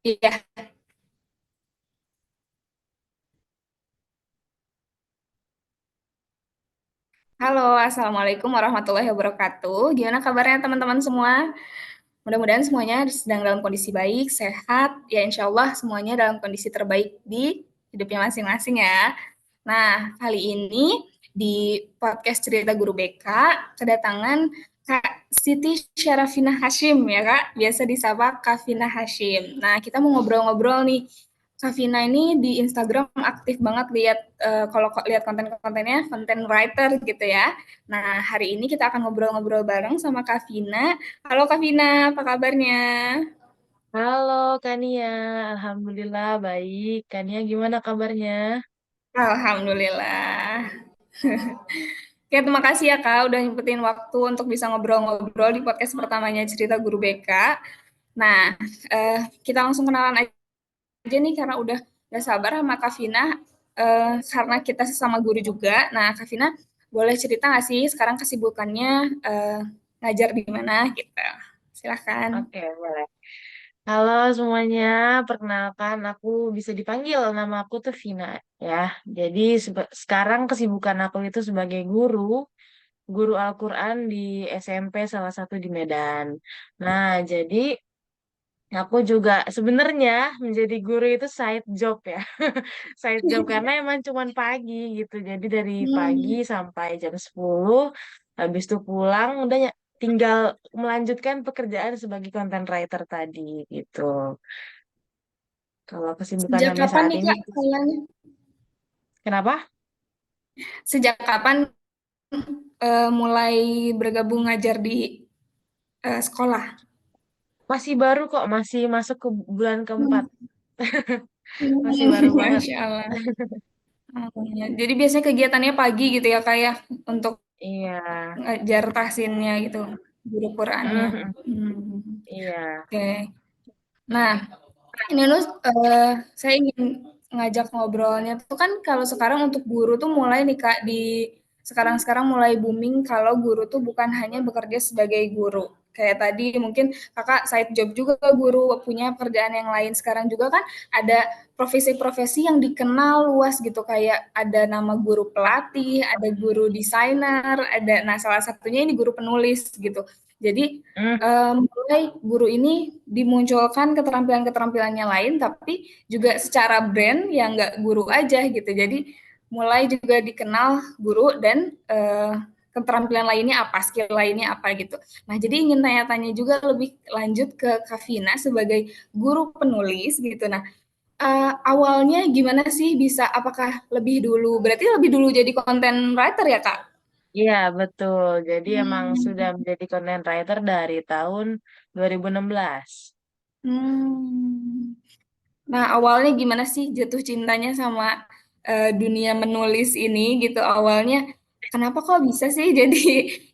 Iya, halo, Assalamualaikum warahmatullahi wabarakatuh. Gimana kabarnya teman-teman semua? Mudah-mudahan semuanya sedang dalam kondisi baik, sehat, ya insya Allah semuanya dalam kondisi terbaik di hidupnya masing-masing ya. Nah, kali ini di podcast Cerita Guru BK, kedatangan Kak Siti Syarafina Hashim ya Kak, biasa disapa Kak Vina Hashim. Nah, kita mau ngobrol-ngobrol nih. Kak Vina ini di Instagram aktif banget lihat kalau lihat konten-kontennya, content writer gitu ya. Nah, hari ini kita akan ngobrol-ngobrol bareng sama Kak Vina. Halo Kak Vina, apa kabarnya? Halo Kania, Alhamdulillah baik. Kania gimana kabarnya? Alhamdulillah. Oke, terima kasih ya Kak udah nyempetin waktu untuk bisa ngobrol-ngobrol di podcast pertamanya Cerita Guru BK. Nah, kita langsung kenalan aja nih karena udah gak sabar sama Kak Vina, karena kita sesama guru juga. Nah, Kak Vina boleh cerita nggak sih sekarang kesibukannya ngajar di mana gitu? Silahkan. Oke, boleh. Halo semuanya, perkenalkan aku bisa dipanggil nama aku tuh Vina ya. Jadi sekarang kesibukan aku itu sebagai guru Al-Quran di SMP salah satu di Medan. Nah, jadi aku juga sebenarnya menjadi guru itu side job ya. Side job karena emang cuman pagi gitu. Jadi dari pagi Hmm, sampai jam 10, habis itu pulang udah tinggal melanjutkan pekerjaan sebagai content writer tadi gitu. Kalau sejak kesibukannya kapan saat nih ini, Kak kalian? kenapa? Sejak kapan mulai bergabung ngajar di sekolah? Masih baru kok, masih masuk ke bulan keempat. Hmm. Masih baru banget. Masya Allah. Jadi biasanya kegiatannya pagi gitu ya Kak ya untuk Iya. ngajar tahsinnya gitu, guru Qurannya. Mhm. Hmm. Iya. Oke. Nah, ini Nus, saya ingin ngajak ngobrolnya tuh kan kalau sekarang untuk guru tuh mulai nih Kak di sekarang-sekarang mulai booming kalau guru tuh bukan hanya bekerja sebagai guru. Kayak tadi mungkin Kakak side job juga guru, punya pekerjaan yang lain. Sekarang juga kan ada profesi-profesi yang dikenal luas gitu kayak ada nama guru pelatih, ada guru desainer, ada nah salah satunya ini guru penulis gitu. Jadi Hmm. mulai guru ini dimunculkan keterampilan-keterampilannya lain, tapi juga secara brand yang nggak guru aja gitu. Jadi mulai juga dikenal guru dan keterampilan lainnya apa, skill lainnya apa gitu. Nah, jadi ingin tanya-tanya juga lebih lanjut ke Kavina sebagai guru penulis gitu. Nah, awalnya gimana sih bisa, apakah lebih dulu, berarti lebih dulu jadi content writer ya Kak? Iya, betul. Jadi emang sudah Hmm. menjadi content writer dari tahun 2016. Hmm. Nah, awalnya gimana sih jatuh cintanya sama dunia menulis ini gitu? Awalnya kenapa kok bisa sih jadi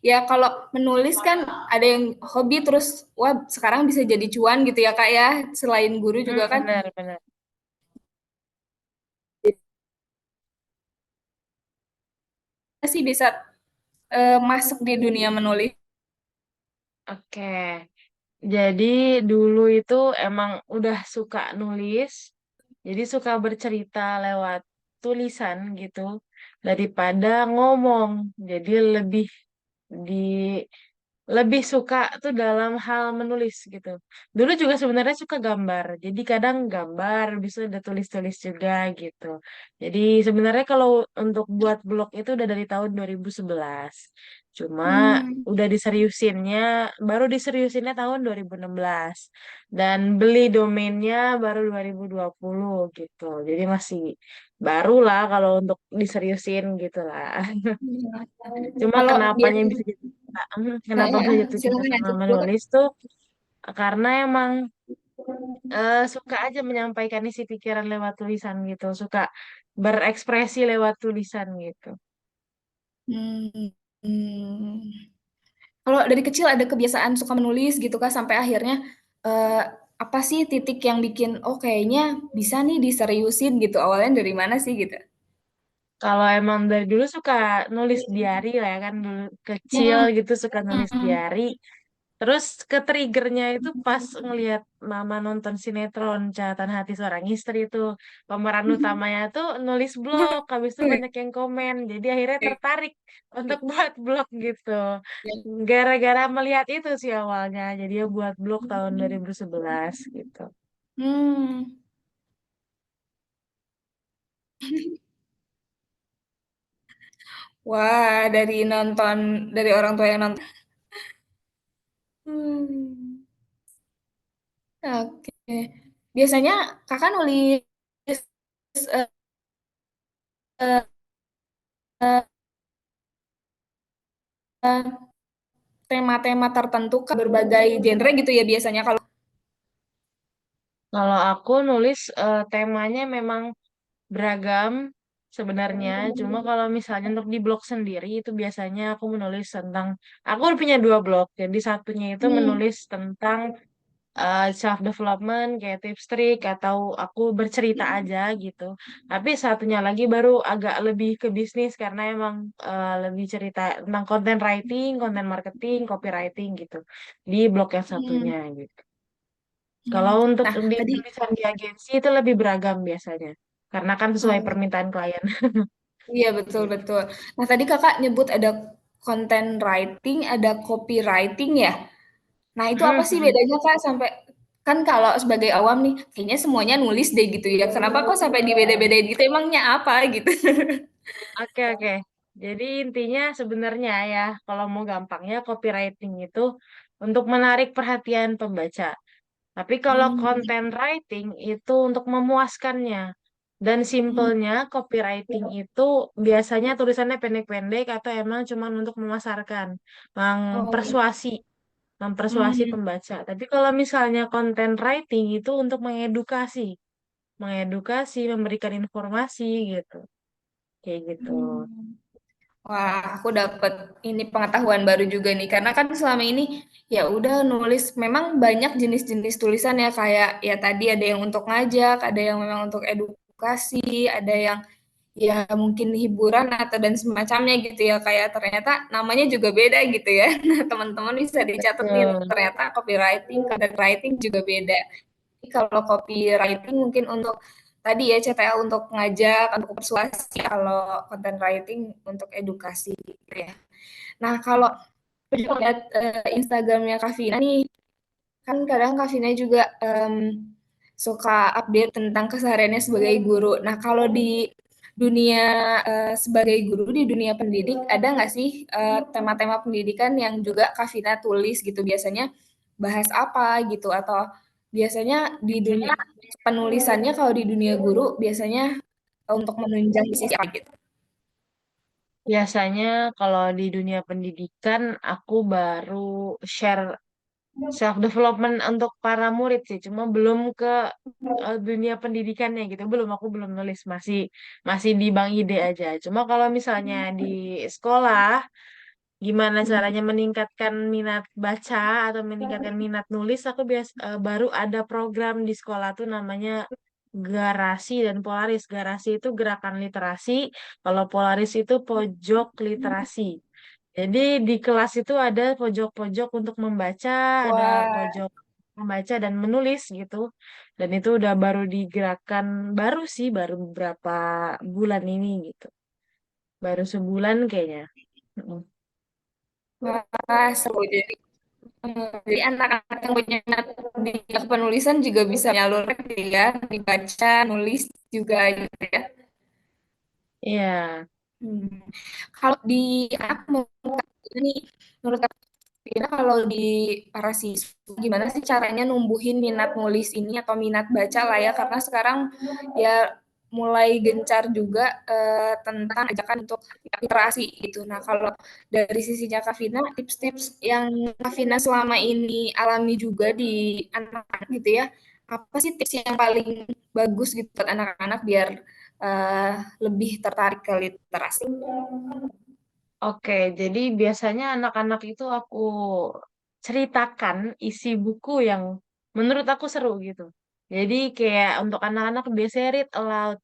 ya kalau menulis kan ada yang hobi terus wah sekarang bisa jadi cuan gitu ya Kak ya. Selain guru juga kan Benar-benar. sih bisa masuk di dunia menulis. Oke. Jadi dulu itu emang udah suka nulis. Jadi suka bercerita lewat tulisan gitu daripada ngomong. Jadi di lebih suka tuh dalam hal menulis gitu. Dulu juga sebenarnya suka gambar. Jadi kadang gambar, bisa udah tulis-tulis juga gitu. Jadi sebenarnya kalau untuk buat blog itu udah dari tahun 2011. Cuma Hmm. udah diseriusinnya, baru diseriusinnya tahun 2016. Dan beli domainnya baru 2020 gitu. Jadi masih baru lah kalau untuk diseriusin gitu lah. Cuma Kalau kenapanya biasa bisa jatuh cinta, kenapa bisa jatuh cinta silakan sama lanjut dulu. menulis tuh karena emang suka aja menyampaikan isi pikiran lewat tulisan gitu, suka berekspresi lewat tulisan gitu. Hmm. Hmm. Kalau dari kecil ada kebiasaan suka menulis gitu Kak, sampai akhirnya, apa sih titik yang bikin, "Oh kayaknya bisa nih diseriusin," gitu, awalnya dari mana sih gitu? Kalau emang dari dulu suka nulis diary lah ya kan, dulu kecil Mhm, gitu suka nulis diary. Terus ke triggernya itu pas ngelihat mama nonton sinetron Catatan Hati Seorang Istri itu pemeran utamanya tuh nulis blog, habis itu banyak yang komen, jadi akhirnya tertarik untuk buat blog gitu. Gara-gara melihat itu sih awalnya, jadi dia buat blog tahun 2011 gitu. Hmm. Wah, dari orang tua yang nonton. Hmm. Oke. Biasanya kakak nulis eh, eh, eh, tema-tema tertentu ke berbagai genre gitu ya biasanya kalau. Kalau aku nulis temanya memang beragam sebenarnya. Cuma kalau misalnya untuk di blog sendiri itu biasanya aku menulis tentang, aku punya dua blog. Jadi satunya itu Hmm. menulis tentang self development kayak tips trik atau aku bercerita aja gitu. Tapi satunya lagi baru agak lebih ke bisnis karena emang lebih cerita tentang content writing, content marketing, copywriting gitu di blog yang Hmm. satunya gitu. Hmm. Kalau untuk Nah, di tadi tulisan di agensi itu lebih beragam biasanya. Karena kan sesuai oh, permintaan klien. iya betul betul. Nah, tadi kakak nyebut ada content writing, ada copywriting ya. Nah, itu apa sih bedanya kak sampai kan kalau sebagai awam nih, kayaknya semuanya nulis deh gitu ya. Kenapa kok sampai dibeda-bedain gitu? Emangnya apa gitu? Oke, oke. Jadi intinya sebenarnya ya, kalau mau gampangnya copywriting itu untuk menarik perhatian pembaca. Tapi kalau Hmm. content writing itu untuk memuaskannya. Dan Hmm. simpelnya copywriting itu biasanya tulisannya pendek-pendek atau emang cuma untuk memasarkan, Oh. mempersuasi Hmm. pembaca. Tapi kalau misalnya content writing itu untuk mengedukasi, memberikan informasi gitu. Kayak gitu. Hmm. Wah, aku dapet ini pengetahuan baru juga nih. Karena kan selama ini ya udah nulis memang banyak jenis-jenis tulisan ya kayak ya tadi ada yang untuk ngajak, ada yang memang untuk edukasi, ada yang ya mungkin hiburan atau dan semacamnya gitu ya. Kayak ternyata namanya juga beda gitu ya. Nah, teman-teman bisa dicatat nih Betul. ternyata copywriting, content writing juga beda. Jadi kalau copywriting mungkin untuk tadi ya CTA untuk ngajak, untuk persuasi, kalau content writing untuk edukasi gitu ya. Nah, kalau aku juga lihat Instagramnya Kak Vina nih, kan kadang Kak Vina juga suka update tentang kesehariannya sebagai guru. Nah, kalau di dunia sebagai guru di dunia pendidik ada nggak sih tema-tema pendidikan yang juga Kak Vina tulis gitu biasanya bahas apa gitu atau biasanya di dunia penulisannya kalau di dunia guru biasanya untuk menunjang di sisi apa gitu? Biasanya kalau di dunia pendidikan aku baru share self development untuk para murid sih, cuma belum ke dunia pendidikannya gitu. Aku belum nulis, masih masih di Bank Ide aja. Cuma kalau misalnya di sekolah gimana caranya meningkatkan minat baca atau meningkatkan minat nulis, baru ada program di sekolah tuh namanya Garasi dan Polaris. Garasi itu gerakan literasi, kalau Polaris itu pojok literasi. Jadi di kelas itu ada pojok-pojok untuk membaca, ada Wah, pojok membaca dan menulis gitu. Dan itu udah baru digerakkan, baru sih, baru beberapa bulan ini gitu. Baru sebulan kayaknya. Mm. wah seru jadi anak-anak yang punya minat di penulisan juga bisa nyalurkan gitu ya, dibaca, nulis juga gitu ya. Iya. Hmm. Kalau di aku mau ini menurut aku kira kalau di para siswa gimana sih caranya numbuhin minat nulis ini atau minat baca lah ya karena sekarang ya mulai gencar juga tentang ajakan untuk literasi gitu. Nah kalau dari sisinya Kavina, tips-tips yang Kavina selama ini alami juga di anak-anak gitu ya, apa sih tips yang paling bagus gitu buat anak-anak biar lebih tertarik ke literasi? Oke, jadi biasanya anak-anak itu aku ceritakan isi buku yang menurut aku seru gitu. Jadi kayak untuk anak-anak biasanya read aloud.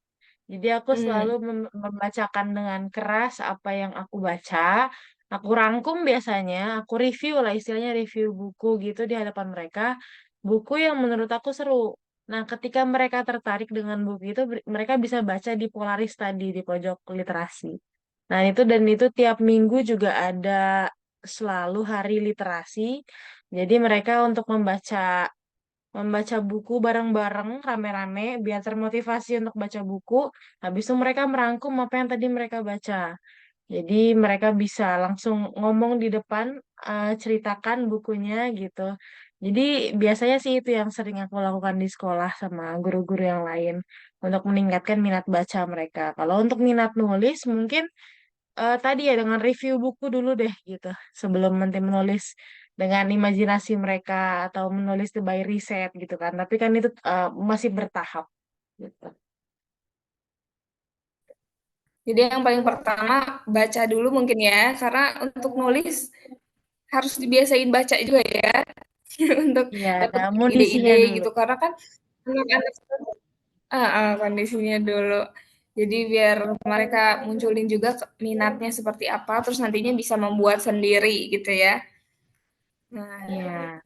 Jadi aku selalu Hmm. membacakan dengan keras apa yang aku baca. Aku rangkum biasanya, aku review lah istilahnya review buku gitu di hadapan mereka, buku yang menurut aku seru. Nah, ketika mereka tertarik dengan buku itu, mereka bisa baca di Polaris tadi di pojok literasi. Nah, itu dan itu tiap minggu juga ada selalu hari literasi. Jadi mereka untuk membaca membaca buku bareng-bareng rame-rame biar termotivasi untuk baca buku. Habis itu mereka merangkum apa yang tadi mereka baca. Jadi mereka bisa langsung ngomong di depan, ceritakan bukunya gitu. Jadi biasanya sih itu yang sering aku lakukan di sekolah sama guru-guru yang lain untuk meningkatkan minat baca mereka. Kalau untuk minat nulis mungkin tadi ya dengan review buku dulu deh gitu sebelum nanti menulis dengan imajinasi mereka atau menulis by riset gitu kan. Tapi kan itu masih bertahap gitu. Jadi yang paling pertama baca dulu mungkin ya, karena untuk nulis harus dibiasain baca juga ya, untuk Iya, ada dapetin amunisinya ide-ide dulu. gitu. Karena kan anak-anak kondisinya dulu. Jadi biar mereka munculin juga minatnya seperti apa, terus nantinya bisa membuat sendiri gitu ya. Nah, Iya.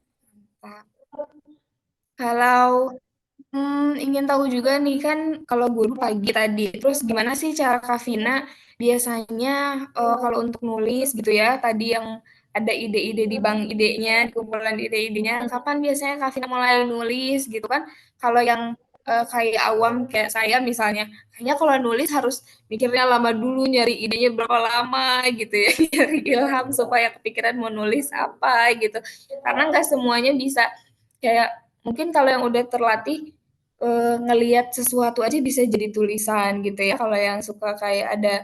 kalau ingin tahu juga nih kan kalau guru pagi tadi, terus gimana sih cara Kak Vina biasanya kalau untuk nulis gitu ya, tadi yang ada ide-ide di bank idenya, di kumpulan ide-idenya, kapan biasanya Kak Vina mulai nulis gitu kan? Kalau yang kayak awam kayak saya misalnya, kayaknya kalau nulis harus mikirnya lama dulu, nyari idenya berapa lama gitu ya, nyari ilham supaya kepikiran mau nulis apa gitu. Karena nggak semuanya bisa kayak mungkin kalau yang udah terlatih ngelihat sesuatu aja bisa jadi tulisan gitu ya. Kalau yang suka kayak ada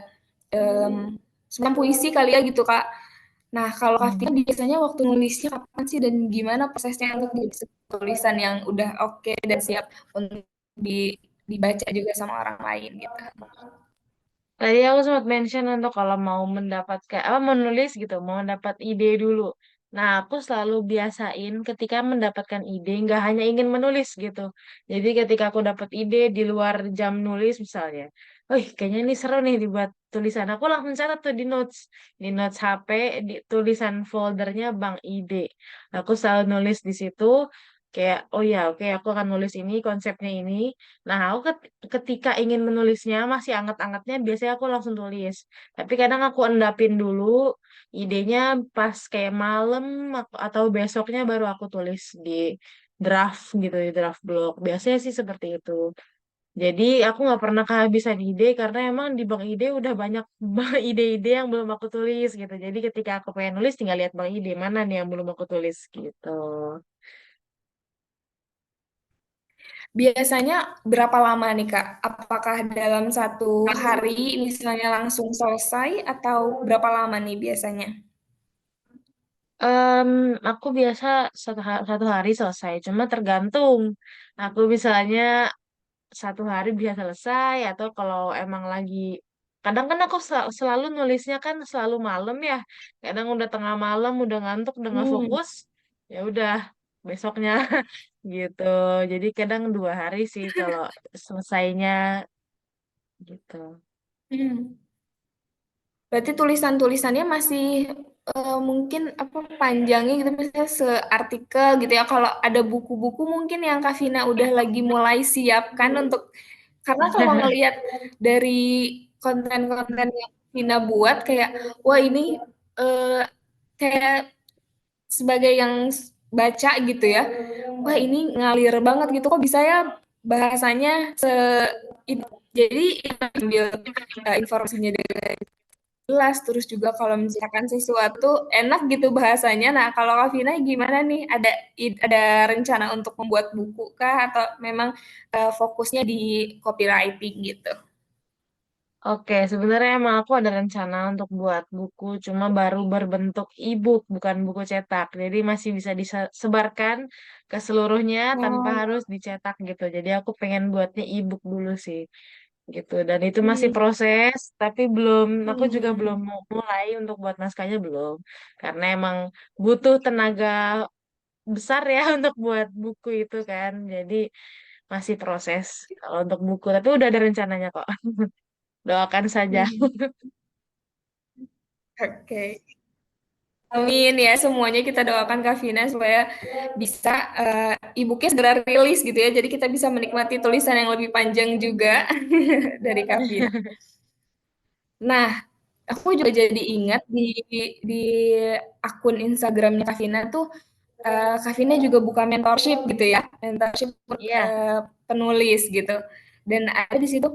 semacam puisi kali ya gitu Kak. Nah kalau Kak Hmm. Vina biasanya waktu nulisnya kapan sih dan gimana prosesnya untuk jadi tulisan yang udah oke dan siap untuk dibaca juga sama orang lain gitu. Tadi aku sempat mention untuk kalau mau mendapatkan apa menulis gitu, mau mendapat ide dulu. Nah, aku selalu biasain ketika mendapatkan ide, nggak hanya ingin menulis gitu. Jadi ketika aku dapat ide di luar jam nulis misalnya, wih kayaknya ini seru nih dibuat tulisan. Aku langsung catat tuh di notes HP, di tulisan foldernya Bank Ide. Aku selalu nulis di situ. Kayak, oh ya, oke, aku akan nulis ini, konsepnya ini. Nah, aku ketika ingin menulisnya masih anget-angetnya biasanya aku langsung tulis. Tapi kadang aku endapin dulu idenya pas kayak malam atau besoknya baru aku tulis di draft gitu di draft blog. Biasanya sih seperti itu. Jadi aku nggak pernah kehabisan ide karena emang di bank ide udah banyak banget ide-ide yang belum aku tulis gitu. Jadi ketika aku pengen nulis tinggal lihat bank ide mana nih yang belum aku tulis gitu. Biasanya berapa lama nih Kak? Apakah dalam satu hari misalnya langsung selesai atau berapa lama nih biasanya? Em, aku biasa satu hari selesai, cuma tergantung. Aku misalnya satu hari bisa selesai, atau kalau emang lagi, kadang kan aku selalu nulisnya kan selalu malam ya. Kadang udah tengah malam, udah ngantuk, udah nggak Hmm. fokus, ya udah besoknya gitu. Jadi kadang 2 hari sih kalau selesainya gitu. Hmm. Berarti tulisan-tulisannya masih mungkin apa panjangnya gitu misalnya seartikel gitu ya. Kalau ada buku-buku mungkin yang Kak Vina udah lagi mulai siapkan untuk karena kalau ngelihat dari konten-konten yang Vina buat kayak wah ini eh, kayak sebagai yang baca gitu ya. Wah ini ngalir banget gitu kok bisa ya bahasanya jadi ambil informasinya jelas, terus juga kalau misalkan sesuatu enak gitu bahasanya. Nah, kalau Kak Vina gimana nih? Ada rencana untuk membuat buku kah atau memang fokusnya di copywriting gitu? Oke, sebenarnya emang aku ada rencana untuk buat buku, cuma baru berbentuk e-book, bukan buku cetak. Jadi masih bisa disebarkan ke seluruhnya tanpa Oh, harus dicetak gitu. Jadi aku pengen buatnya e-book dulu sih, gitu. Dan itu masih hmm, proses, tapi belum, aku juga belum hmm, mau mulai untuk buat naskahnya belum, karena emang butuh tenaga besar ya untuk buat buku itu kan. Jadi masih proses kalau untuk buku, tapi udah ada rencananya kok. Doakan saja. hmm. Oke. Amin ya, semuanya kita doakan Kak Vina supaya bisa e-booknya segera rilis gitu ya. Jadi kita bisa menikmati tulisan yang lebih panjang juga dari Kak Vina. Nah, aku juga jadi ingat di akun Instagramnya Kak Vina tuh Kak Vina juga buka mentorship gitu ya, mentorship untuk Iya, penulis gitu. Dan ada di situ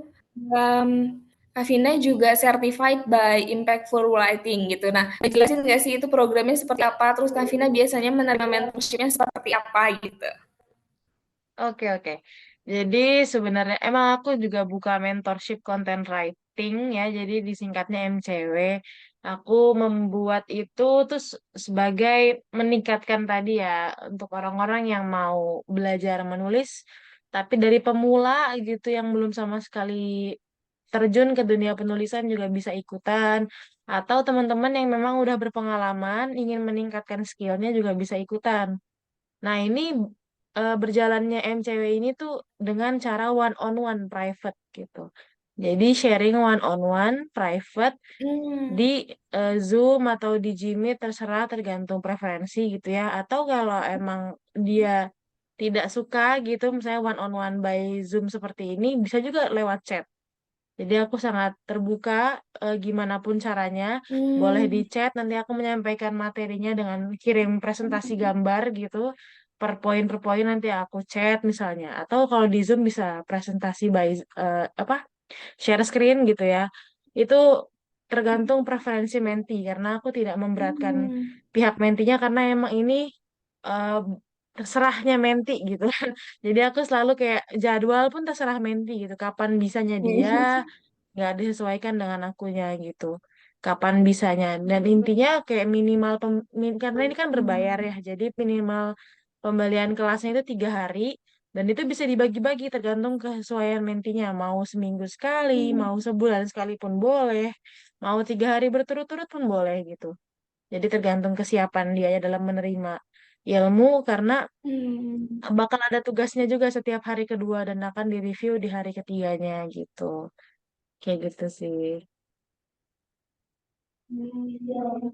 Kak Vina juga certified by Impactful Writing gitu. Nah, jelasin nggak sih itu programnya seperti apa? Terus Kak Vina biasanya menerima mentorshipnya seperti apa gitu? oke oke. Jadi sebenarnya emang aku juga buka mentorship content writing ya, jadi disingkatnya MCW. Aku membuat itu terus sebagai meningkatkan tadi ya untuk orang-orang yang mau belajar menulis, tapi dari pemula gitu yang belum sama sekali terjun ke dunia penulisan juga bisa ikutan. Atau teman-teman yang memang udah berpengalaman ingin meningkatkan skillnya juga bisa ikutan. Nah, ini berjalannya MCW ini tuh dengan cara one on one private gitu. Jadi sharing one on one private di Hmm, Zoom atau di Gmeet terserah tergantung preferensi gitu ya. Atau kalau emang dia tidak suka gitu misalnya one on one by Zoom seperti ini bisa juga lewat chat. Jadi aku sangat terbuka gimana pun caranya. Boleh di hmm, chat, nanti aku menyampaikan materinya dengan kirim presentasi gambar gitu. Per poin nanti aku chat misalnya. Atau kalau di Zoom bisa presentasi by apa share screen gitu ya. Itu tergantung preferensi menti karena aku tidak memberatkan hmm, pihak mentinya karena emang ini eh, terserahnya menti gitu kan. Jadi aku selalu kayak jadwal pun terserah menti gitu. Kapan bisanya dia nggak disesuaikan dengan akunya gitu. Kapan bisanya. Dan intinya kayak minimal karena ini kan berbayar hmm, ya. Jadi minimal pembelian kelasnya itu 3 hari. Dan itu bisa dibagi-bagi tergantung kesesuaian mentinya. Mau seminggu sekali, hmm, mau sebulan sekali pun boleh. Mau 3 hari berturut-turut pun boleh gitu. Jadi tergantung kesiapan dia ya dalam menerima ilmu karena hmm, bakal ada tugasnya juga setiap hari kedua dan akan direview di hari ketiganya gitu. Kayak gitu sih. hmm.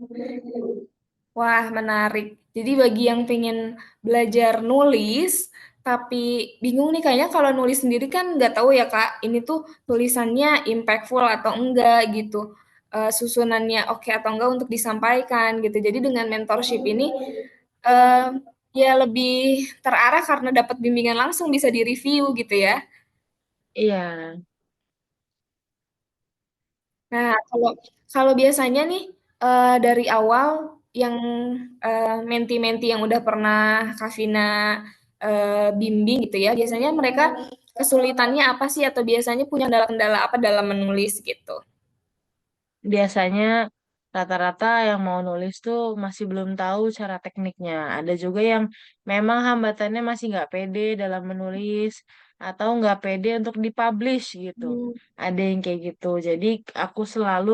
Wah, menarik. Jadi bagi yang pengen belajar nulis, tapi bingung nih kayaknya kalau nulis sendiri kan nggak tahu ya Kak, ini tuh tulisannya impactful atau enggak gitu. Susunannya oke atau enggak untuk disampaikan gitu. Jadi dengan mentorship ini eh, ya lebih terarah karena dapat bimbingan langsung bisa di-review gitu ya. Iya, Nah, kalau kalau biasanya nih dari awal yang menti-menti yang udah pernah Kavina bimbing gitu ya, biasanya mereka kesulitannya apa sih atau biasanya punya kendala-kendala apa dalam menulis gitu? biasanya rata-rata yang mau nulis tuh masih belum tahu cara tekniknya. Ada juga yang memang hambatannya masih nggak pede dalam menulis atau nggak pede untuk dipublish gitu. Hmm, Ada yang kayak gitu. Jadi aku selalu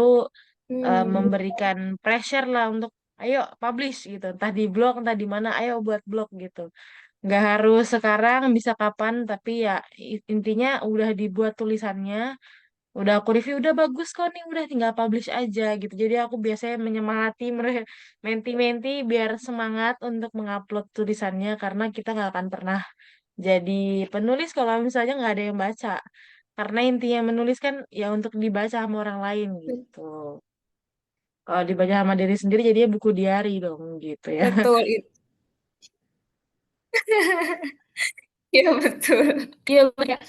hmm, memberikan pressure lah untuk ayo publish gitu. Entah di blog, entah di mana, ayo buat blog gitu. Nggak harus sekarang, bisa kapan, tapi ya intinya udah dibuat tulisannya, udah aku review, udah bagus kok nih, udah tinggal publish aja gitu. Jadi aku biasanya menyemangati menti-menti biar semangat untuk mengupload tulisannya karena kita nggak akan pernah jadi penulis kalau misalnya nggak ada yang baca. Karena intinya menulis kan ya untuk dibaca sama orang lain gitu. Kalau dibaca sama diri sendiri jadinya buku diari dong gitu ya. betul itu. Iya betul. Iya banyak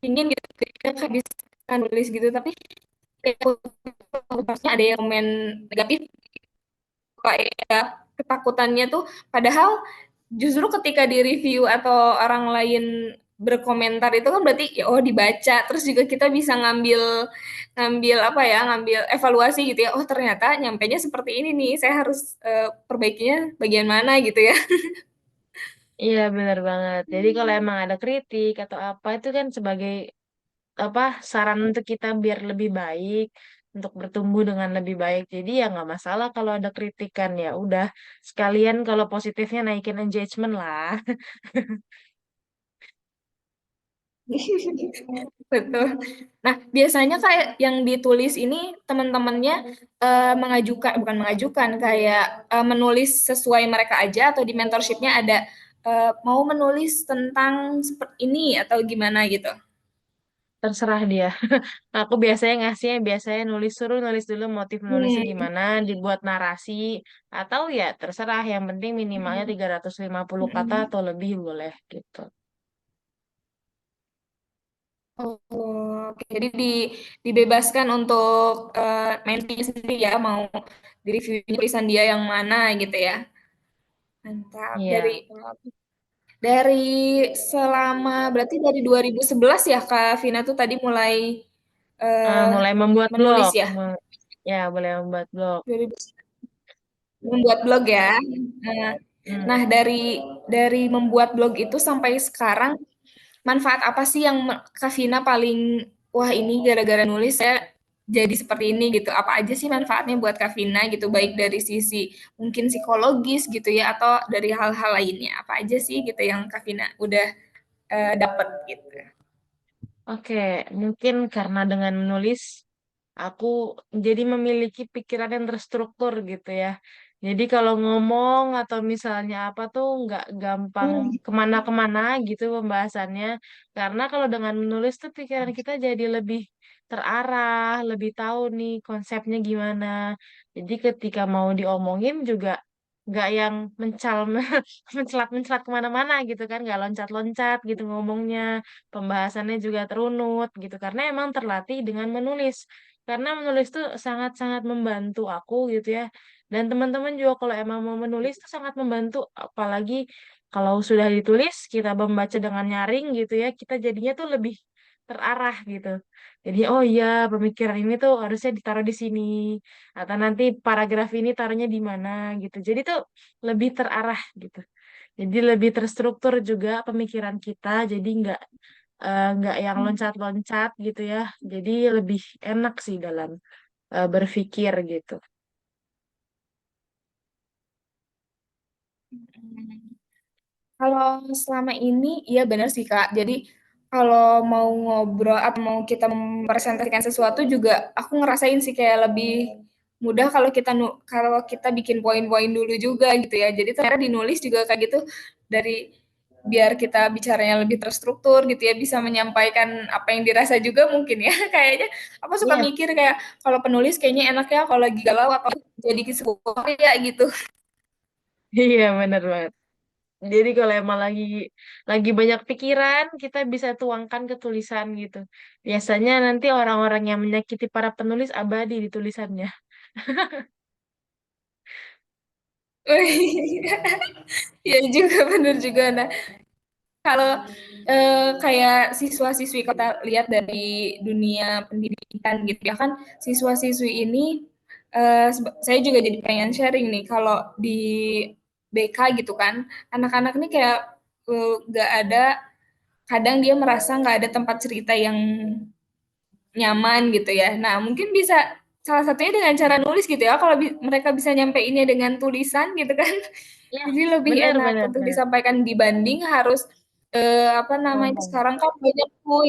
ingin gitu kita bisa nulis gitu tapi kayak ada yang komen negatif kayak ketakutannya tuh padahal justru ketika di review atau orang lain berkomentar itu kan berarti ya oh dibaca terus juga kita bisa ngambil ngambil apa ya ngambil evaluasi gitu ya oh ternyata nyampainya seperti ini nih saya harus perbaikinya bagian mana gitu ya. Iya benar banget. Jadi kalau emang ada kritik atau apa itu kan sebagai apa saran untuk kita biar lebih baik, untuk bertumbuh dengan lebih baik. Jadi ya nggak masalah kalau ada kritikan ya udah sekalian kalau positifnya naikin engagement lah. Betul. Nah, biasanya kayak yang ditulis ini teman-temannya mengajukan, bukan mengajukan, kayak menulis sesuai mereka aja atau di mentorshipnya ada mau menulis tentang seperti ini atau gimana gitu. Terserah dia. Aku biasanya ngasihnya biasanya nulis suruh nulis dulu motif nulisnya Hmm. gimana, dibuat narasi atau ya terserah yang penting minimalnya 350 kata Mm-mm. atau lebih boleh gitu. Oh, oke. Jadi dibebaskan untuk mentinya sendiri ya, mau di review tulisan dia yang mana gitu ya. Mantap. Dari Iya. dari selama berarti dari 2011 ya Kak Vina tuh tadi mulai eh, Mulai membuat menulis blog, ya. ya boleh membuat blog. 2000 membuat blog ya. Nah, Hmm. nah, dari membuat blog itu sampai sekarang manfaat apa sih yang Kak Vina paling wah ini gara-gara nulis saya jadi seperti ini gitu. Apa aja sih manfaatnya buat Kak Vina gitu baik dari sisi mungkin psikologis gitu ya atau dari hal-hal lainnya. Apa aja sih gitu yang Kak Vina udah dapet gitu. Oke, mungkin karena dengan menulis aku jadi memiliki pikiran yang terstruktur gitu ya. Jadi kalau ngomong atau misalnya apa tuh nggak gampang Hmm. kemana-kemana gitu pembahasannya. Karena kalau dengan menulis tuh pikiran kita jadi lebih terarah, lebih tahu nih konsepnya gimana. Jadi ketika mau diomongin juga nggak yang mencelat-mencelat kemana-mana gitu kan, nggak loncat-loncat gitu ngomongnya, pembahasannya juga terunut gitu karena emang terlatih dengan menulis. Karena menulis tuh sangat-sangat membantu aku gitu ya. Dan teman-teman juga kalau emang mau menulis tuh sangat membantu, apalagi kalau sudah ditulis kita membaca dengan nyaring gitu ya, kita jadinya tuh lebih terarah gitu. Jadi oh iya pemikiran ini tuh harusnya ditaruh di sini atau nanti paragraf ini taruhnya di mana gitu. Jadi tuh lebih terarah gitu. Jadi lebih terstruktur juga pemikiran kita. Jadi nggak yang loncat-loncat gitu ya. Jadi lebih enak sih dalam berpikir gitu. Kalau selama ini, iya benar sih Kak. Jadi kalau mau ngobrol atau mau kita mempresentasikan sesuatu juga, aku ngerasain sih kayak lebih mudah kalau kita bikin poin-poin dulu juga gitu ya. Jadi ternyata dinulis juga kayak gitu dari biar kita bicaranya lebih terstruktur gitu ya, bisa menyampaikan apa yang dirasa juga mungkin ya. Kayaknya aku suka Iya, mikir kayak kalau penulis kayaknya enak ya kalau lagi galau atau jadi sebuah karya gitu. iya bener banget. Jadi kalau emang lagi banyak pikiran, kita bisa tuangkan ke tulisan gitu. Biasanya nanti orang-orang yang menyakiti para penulis abadi di tulisannya. Iya juga, bener juga. Nah, kalau kayak siswa-siswi kita lihat dari dunia pendidikan gitu ya kan, siswa-siswi ini saya juga jadi pengen sharing nih kalau di BK gitu kan, anak-anak nih kayak nggak ada, kadang dia merasa nggak ada tempat cerita yang nyaman gitu ya. Nah, mungkin bisa salah satunya dengan cara nulis gitu ya. Kalau mereka bisa nyampeinnya dengan tulisan gitu kan, Ya, jadi lebih benar enak benar untuk benar. disampaikan dibanding harus apa namanya Ngomong. sekarang kan banyak tuh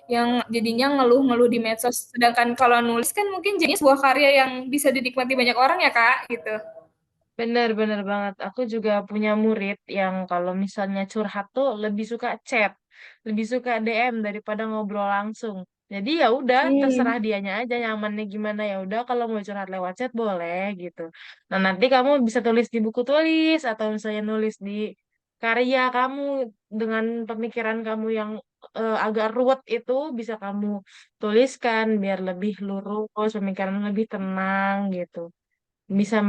yang jadinya ngeluh-ngeluh di medsos. Sedangkan kalau nulis kan mungkin jadinya sebuah karya yang bisa dinikmati banyak orang ya Kak gitu. Benar-benar banget. Aku juga punya murid yang kalau misalnya curhat tuh lebih suka chat, lebih suka DM daripada ngobrol langsung. Jadi ya udah, terserah Hmm. dianya aja nyamannya gimana ya udah kalau mau curhat lewat chat boleh gitu. Nah, nanti kamu bisa tulis di buku tulis atau misalnya nulis di karya kamu dengan pemikiran kamu yang agak ruwet itu bisa kamu tuliskan biar lebih lurus, pemikiran lebih tenang gitu bisa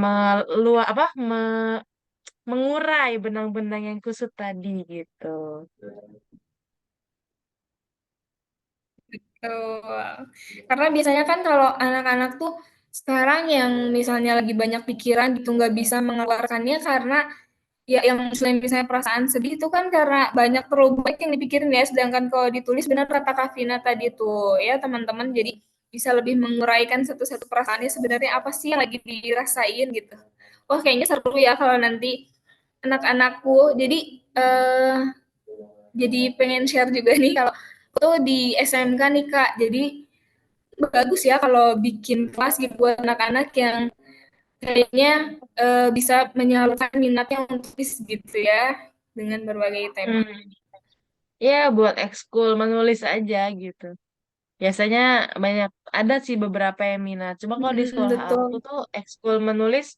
mengurai benang-benang yang kusut tadi gitu. Betul. Karena biasanya kan kalau anak-anak tuh sekarang yang misalnya lagi banyak pikiran gitu nggak bisa mengeluarkannya karena ya yang selain misalnya perasaan sedih itu kan karena banyak terlalu baik yang dipikirin ya. Sedangkan kalau ditulis benar kata Kavina tadi tuh ya teman-teman jadi bisa lebih menguraikan satu-satu perasaannya sebenarnya apa sih yang lagi dirasain gitu. Wah kayaknya seru ya kalau nanti anak-anakku jadi pengen share juga nih kalau Itu di SMK nih Kak, jadi bagus ya kalau bikin kelas gitu buat anak-anak yang kayaknya bisa menyalurkan minatnya untuk gitu ya dengan berbagai tema. Hmm. Ya, buat ekskul menulis aja gitu. Biasanya banyak ada sih beberapa yang minat. Cuma kalau di Mm, sekolah aku betul. tuh ekskul menulis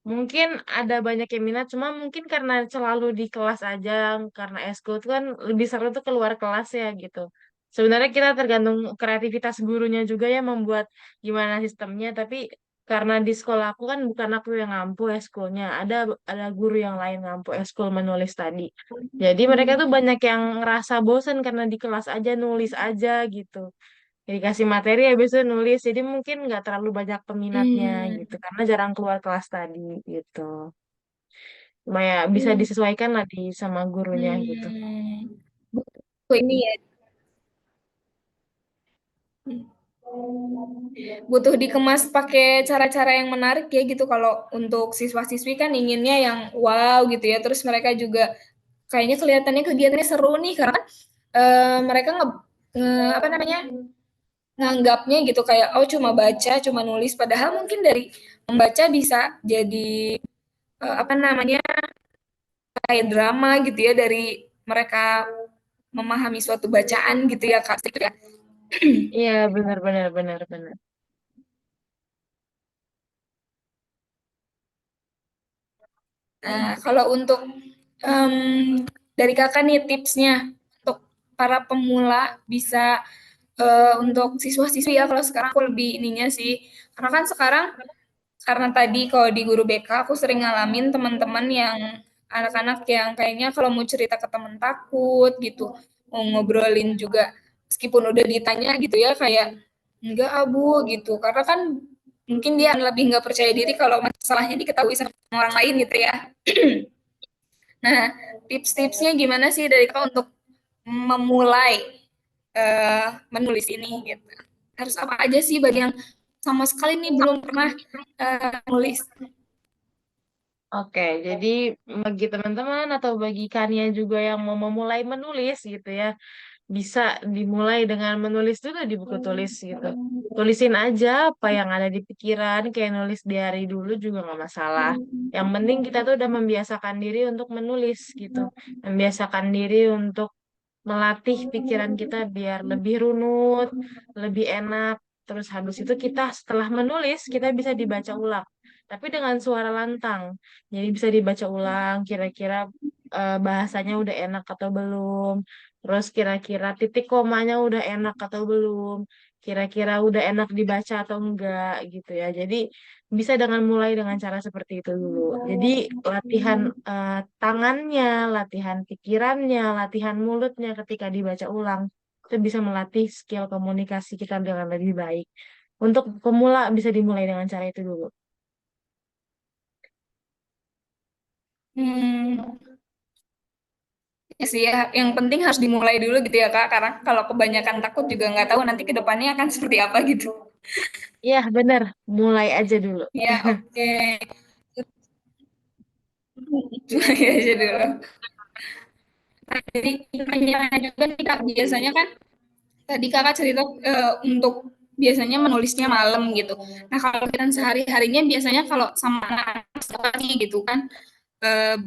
mungkin ada banyak yang minat. Cuma mungkin karena selalu di kelas aja, karena ekskul tuh kan lebih seru tuh keluar kelas ya gitu. Sebenarnya kita tergantung kreativitas gurunya juga ya membuat gimana sistemnya. Tapi karena di sekolah aku kan bukan aku yang ngampu ekskulnya, ada guru yang lain ngampu ekskul menulis tadi. Jadi mereka tuh banyak yang ngerasa bosen karena di kelas aja nulis aja gitu. Jadi kasih materi habis itu nulis. Jadi mungkin nggak terlalu banyak peminatnya Hmm, gitu. Karena jarang keluar kelas tadi gitu. Cuma ya bisa hmm, disesuaikan lah di sama gurunya gitu. hmm. Butuh ini ya, butuh dikemas pakai cara-cara yang menarik ya gitu. Kalau untuk siswa-siswi kan inginnya yang wow gitu ya. Terus mereka juga kayaknya kelihatannya kegiatannya seru nih karena mereka apa namanya nganggapnya gitu kayak oh cuma baca, cuma nulis. Padahal mungkin dari membaca bisa jadi apa namanya kayak drama gitu ya dari mereka memahami suatu bacaan gitu ya Kak. Iya benar benar benar benar. Nah, kalau untuk dari kakak nih tipsnya untuk para pemula bisa untuk siswa-siswi ya kalau sekarang aku lebih ininya sih karena kan sekarang karena tadi kalau di guru BK aku sering ngalamin teman-teman yang anak-anak yang kayaknya kalau mau cerita ke teman takut gitu mau ngobrolin juga meskipun udah ditanya gitu ya kayak enggak abu gitu karena kan mungkin dia lebih nggak percaya diri kalau masalahnya diketahui sama orang lain gitu ya. Nah, tips-tipsnya gimana sih dari kau untuk memulai menulis ini gitu? Harus apa aja sih bagi yang sama sekali nih belum pernah nulis? Oke, jadi bagi teman-teman atau bagi Kania juga yang mau memulai menulis gitu ya, bisa dimulai dengan menulis dulu di buku tulis gitu. Tulisin aja apa yang ada di pikiran, kayak nulis diary dulu juga nggak masalah. Yang penting kita tuh udah membiasakan diri untuk menulis gitu. Membiasakan diri untuk melatih pikiran kita biar lebih runut, lebih enak. Terus habis itu kita setelah menulis, kita bisa dibaca ulang. Tapi dengan suara lantang. Jadi bisa dibaca ulang, kira-kira bahasanya udah enak atau belum. Terus kira-kira titik komanya udah enak atau belum. Kira-kira udah enak dibaca atau enggak gitu ya. Jadi bisa dengan mulai dengan cara seperti itu dulu. Jadi latihan tangannya, latihan pikirannya, latihan mulutnya ketika dibaca ulang itu bisa melatih skill komunikasi kita dengan lebih baik. Untuk pemula bisa dimulai dengan cara itu dulu. Hmm, ya sih ya, yang penting harus dimulai dulu gitu ya Kak, karena kalau kebanyakan takut juga nggak tahu nanti ke depannya akan seperti apa gitu. Iya, bener. Mulai aja dulu. Ya, oke. Mulai aja dulu. Nah, jadi pertanyaan juga nih Kak, biasanya kan tadi Kakak cerita untuk biasanya menulisnya malam gitu. Nah, kalau kita sehari-harinya biasanya kalau sama anak-anak sekolah gitu kan, eee,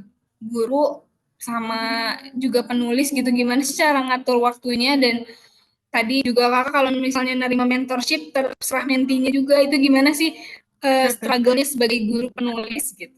guru sama juga penulis gitu, gimana sih cara ngatur waktunya dan tadi juga Kakak kalau misalnya nerima mentorship terserah mentinya juga itu gimana sih, struggle-nya sebagai guru penulis gitu?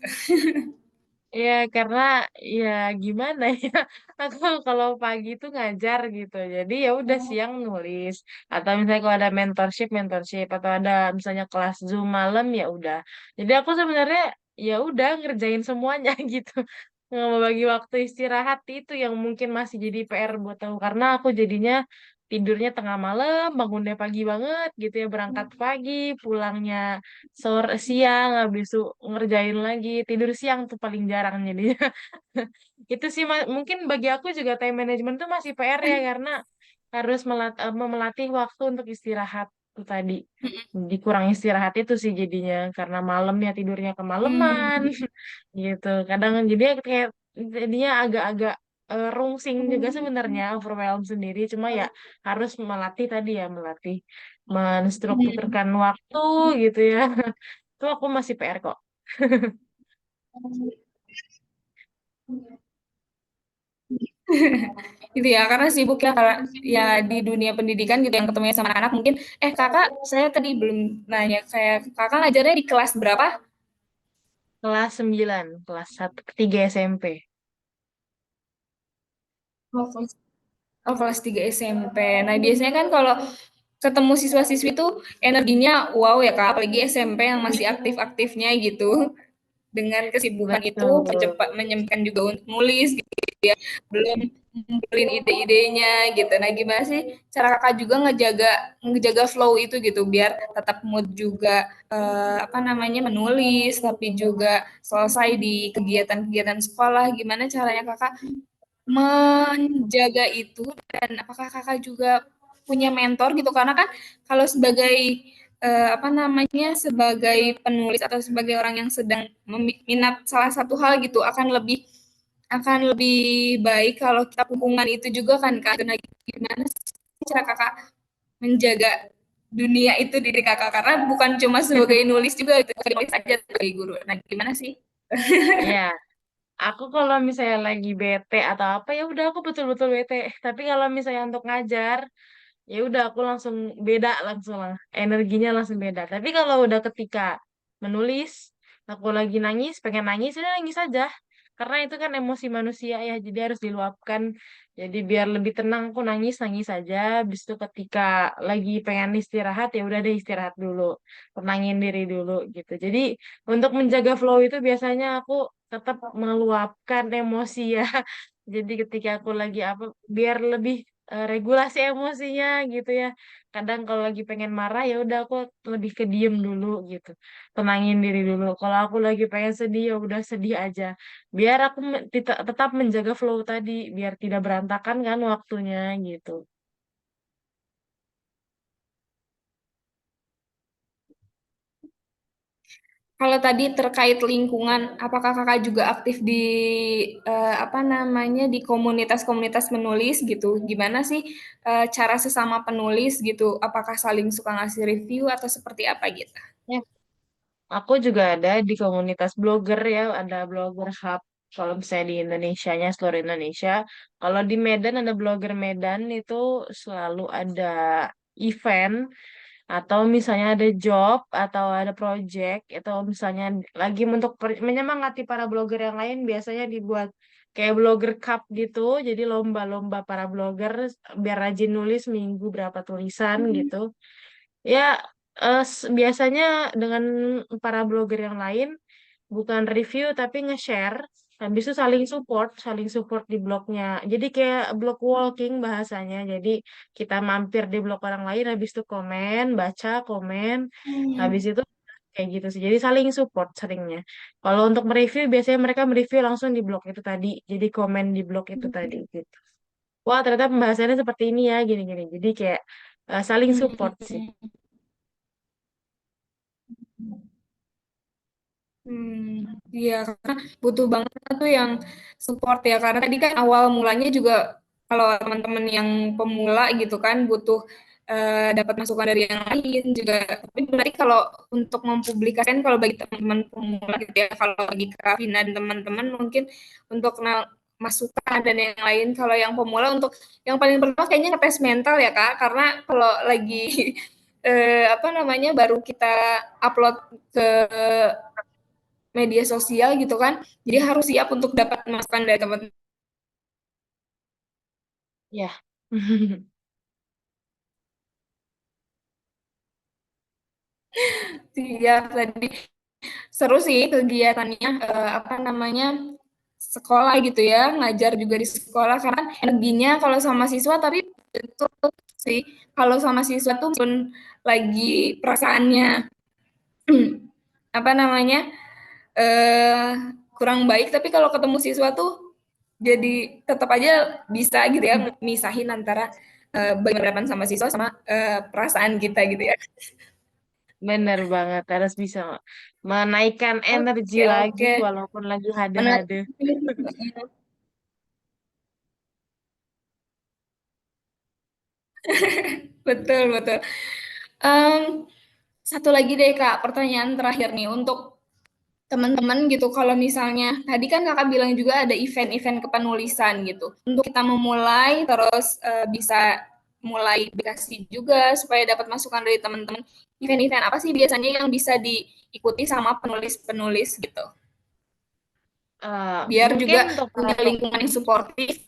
Ya, karena ya gimana ya, aku kalau pagi itu ngajar gitu, jadi ya udah siang nulis, atau misalnya kalau ada mentorship, mentorship, atau ada misalnya kelas Zoom malam ya udah. Jadi aku sebenarnya ya udah ngerjain semuanya gitu, nggak mau bagi waktu istirahat itu yang mungkin masih jadi PR buat aku, karena aku jadinya tidurnya tengah malam, bangunnya pagi banget gitu ya, berangkat pagi, pulangnya sore siang habis itu ngerjain lagi tidur siang tuh paling jarang jadinya itu sih mungkin bagi aku juga time management tuh masih PR ya karena harus melatih waktu untuk istirahat tuh tadi dikurang istirahat itu sih jadinya karena malam ya tidurnya kemalaman Mmm, gitu kadang jadi kayak jadinya agak-agak rungsing juga sebenarnya, overwhelmed sendiri. Cuma ya harus melatih tadi ya, melatih menstrukturkan waktu gitu ya. Itu aku masih PR kok. Gitu ya, karena sibuk ya, karena ya di dunia pendidikan gitu yang ketemunya sama anak mungkin. Kakak, saya tadi belum nanya, kayak kakak ngajarnya di kelas berapa? Kelas 9 kelas 1 3 SMP. Oh, kelas 3 SMP. Nah, biasanya kan kalau ketemu siswa-siswi itu energinya wow ya Kak, apalagi SMP yang masih aktif-aktifnya gitu. Dengan kesibukan itu Betul. cepat menyempatkan juga untuk nulis gitu ya, belum ngumpulin ide-idenya gitu. Nah, gimana sih cara Kakak juga ngejaga flow itu gitu biar tetap mood juga apa namanya menulis tapi juga selesai di kegiatan-kegiatan sekolah. Gimana caranya Kakak menjaga itu dan apakah Kakak juga punya mentor gitu? Karena kan kalau sebagai apa namanya sebagai penulis atau sebagai orang yang sedang minat salah satu hal gitu akan lebih baik kalau kita hubungan itu juga kan Kak. Nah, gimana sih cara Kakak menjaga dunia itu diri Kakak karena bukan cuma sebagai nulis juga itu nulis aja sebagai guru. Nah, gimana sih? Ya, aku kalau misalnya lagi bete atau apa ya udah aku betul-betul bete. Tapi kalau misalnya untuk ngajar, ya udah aku langsung beda langsung lah. Energinya langsung beda. Tapi kalau udah ketika menulis, aku lagi nangis, pengen nangis, udah nangis aja. Karena itu kan emosi manusia ya, jadi harus diluapkan. Jadi biar lebih tenang, aku nangis nangis aja. Habis itu ketika lagi pengen istirahat, ya udah deh istirahat dulu, tenangin diri dulu gitu. Jadi untuk menjaga flow itu biasanya aku tetap meluapkan emosi ya. Jadi ketika aku lagi apa, biar lebih regulasi emosinya gitu ya. Kadang kalau lagi pengen marah ya udah aku lebih ke diem dulu gitu. Tenangin diri dulu. Kalau aku lagi pengen sedih ya udah sedih aja. Biar aku tetap menjaga flow tadi, biar tidak berantakan kan waktunya gitu. Kalau tadi terkait lingkungan, apakah Kakak juga aktif di apa namanya di komunitas-komunitas menulis gitu? Gimana sih cara sesama penulis gitu? Apakah saling suka ngasih review atau seperti apa gitu? Ya, aku juga ada di komunitas blogger ya, ada blogger hub. Kalau misalnya di Indonesianya, seluruh Indonesia. Kalau di Medan ada blogger Medan itu selalu ada event atau misalnya ada job atau ada project atau misalnya lagi untuk menyemangati para blogger yang lain biasanya dibuat kayak blogger cup gitu jadi lomba-lomba para blogger biar rajin nulis minggu berapa tulisan gitu ya biasanya dengan para blogger yang lain bukan review tapi nge-share habis itu saling support di blognya jadi kayak blog walking bahasanya jadi kita mampir di blog orang lain habis itu komen baca komen habis itu kayak gitu sih jadi saling support seringnya kalau untuk mereview biasanya mereka mereview langsung di blog itu tadi jadi komen di blog itu tadi gitu wah ternyata pembahasannya seperti ini ya gini-gini jadi kayak saling support sih. Iya, karena butuh banget tuh yang support ya. Karena tadi kan awal mulanya juga kalau teman-teman yang pemula gitu kan butuh dapat masukan dari yang lain juga. Tapi berarti kalau untuk mempublikasikan kalau bagi teman-teman pemula gitu ya, kalau bagi Kak Vina dan teman-teman mungkin untuk masukan dan yang lain. Kalau yang pemula untuk yang paling pertama kayaknya ngetes mental ya Kak, karena kalau lagi apa namanya baru kita upload ke media sosial gitu kan. Jadi harus siap untuk dapat masukan dari teman. Ya. Siap tadi. Seru sih kegiatannya apa namanya sekolah gitu ya, ngajar juga di sekolah karena energinya kalau sama siswa tapi betul sih kalau sama siswa tuh pun lagi perasaannya apa namanya eh kurang baik tapi kalau ketemu siswa tuh jadi tetap aja bisa gitu ya misahin antara berhadapan sama siswa sama perasaan kita gitu ya. Bener banget, harus bisa menaikkan energi Oke lagi oke. walaupun lagi Menarik. hade-hade. Betul betul. Mmm, Satu lagi deh, Kak, pertanyaan terakhir nih untuk teman-teman gitu, kalau misalnya tadi kan Kakak bilang juga ada event-event kepenulisan gitu, untuk kita memulai terus, bisa mulai dikasih juga supaya dapat masukan dari teman-teman, event-event apa sih biasanya yang bisa diikuti sama penulis-penulis gitu? Biar Mungkin juga untuk punya lingkungan yang suportif.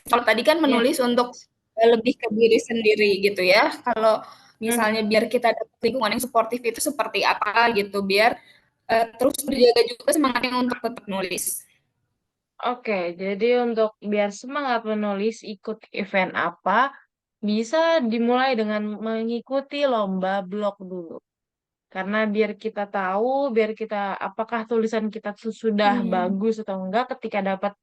Kalau tadi kan ya. menulis untuk, lebih ke diri sendiri gitu ya, kalau Hmm. misalnya biar kita dapat lingkungan yang suportif itu seperti apa gitu, biar, terus terjaga juga semangatnya untuk tetap nulis. Oke, jadi untuk biar semangat menulis ikut event apa, bisa dimulai dengan mengikuti lomba blog dulu. Karena biar kita tahu, biar kita apakah tulisan kita tuh sudah Mmm, bagus atau enggak ketika dapat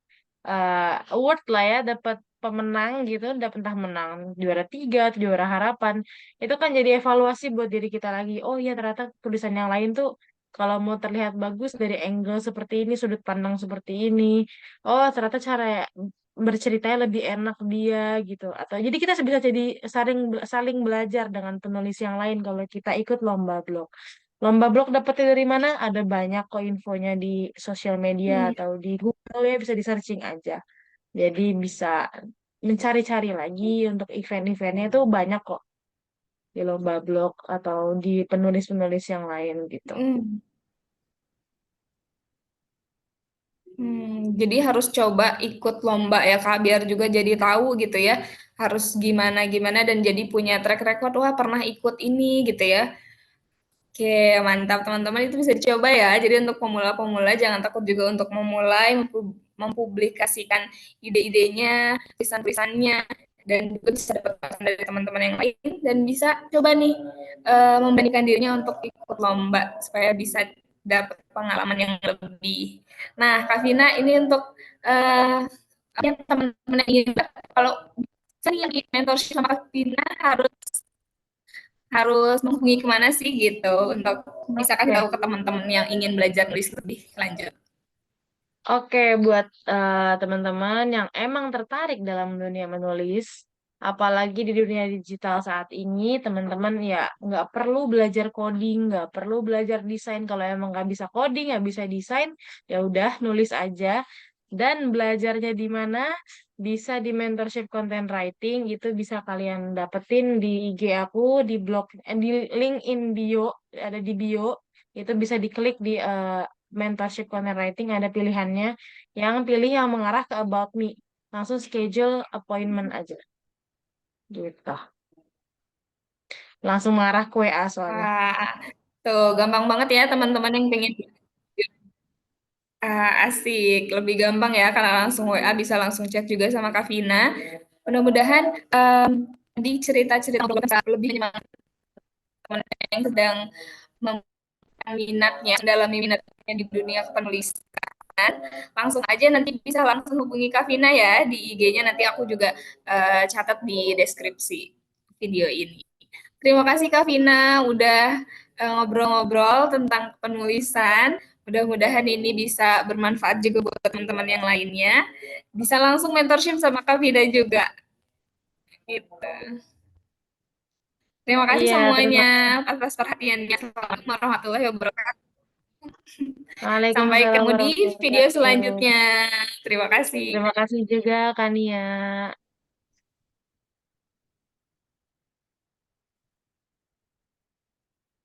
award lah ya, dapat pemenang gitu, dapat entah menang juara tiga atau juara harapan, itu kan jadi evaluasi buat diri kita lagi. Oh iya ternyata tulisan yang lain tuh kalau mau terlihat bagus dari angle seperti ini, sudut pandang seperti ini, oh ternyata cara berceritanya lebih enak dia gitu. Atau jadi kita bisa jadi saling saling belajar dengan penulis yang lain kalau kita ikut lomba blog. Lomba blog dapetnya dari mana? Ada banyak kok infonya di sosial media iya, atau di Google ya bisa di searching aja. Jadi bisa mencari-cari lagi untuk event-eventnya itu banyak kok di lomba blog atau di penulis-penulis yang lain gitu. mhm, jadi harus coba ikut lomba ya, Kak, biar juga jadi tahu gitu ya, harus gimana-gimana dan jadi punya track record, "Wah, pernah ikut ini," gitu ya. Oke, mantap teman-teman itu bisa dicoba ya. Jadi untuk pemula-pemula jangan takut juga untuk memulai mempublikasikan ide-idenya, tulisan-tulisannya dan juga bisa dapat masukan dari teman-teman yang lain dan bisa coba nih membandingkan dirinya untuk ikut lomba supaya bisa dapat pengalaman yang lebih. Nah, Kak Vina ini untuk yang teman-teman yang ingin kalau saya yang ingin mentorship sama Kak Vina harus harus menghubungi kemana sih gitu untuk bisa kasih Oke. tahu ke teman-teman yang ingin belajar nulis lebih lanjut. Oke, buat teman-teman yang emang tertarik dalam dunia menulis, apalagi di dunia digital saat ini, teman-teman ya nggak perlu belajar coding, nggak perlu belajar desain. Kalau emang nggak bisa coding, nggak bisa desain, ya udah nulis aja. Dan belajarnya di mana? Bisa di mentorship content writing, itu bisa kalian dapetin di IG aku, di blog, di link in bio, ada di bio. Itu bisa diklik di mentorship content writing ada pilihannya. Yang pilih yang mengarah ke about me. Langsung schedule appointment aja gitu. Langsung mengarah ke WA soalnya. Wah, tuh gampang banget ya teman-teman yang pengen asik, lebih gampang ya karena langsung WA bisa langsung chat juga sama Kak Vina. Mudah-mudahan di cerita-cerita lebih menyemangat teman yang sedang minatnya, mendalami minatnya di dunia penulisan, langsung aja nanti bisa langsung hubungi Kak Vina ya di IG-nya nanti aku juga catat di deskripsi video ini. Terima kasih Kak Vina udah ngobrol-ngobrol tentang penulisan. Mudah-mudahan ini bisa bermanfaat juga buat teman-teman yang lainnya. Bisa langsung mentorship sama Kak Vina juga. Gitu. Terima kasih Iya, terima semuanya kasih. atas perhatiannya. Assalamualaikum warahmatullahi wabarakatuh. Sampai Waalaikumsalam ketemu di warahmatullahi video wabarakatuh. selanjutnya. Terima kasih. Terima kasih juga, Kania.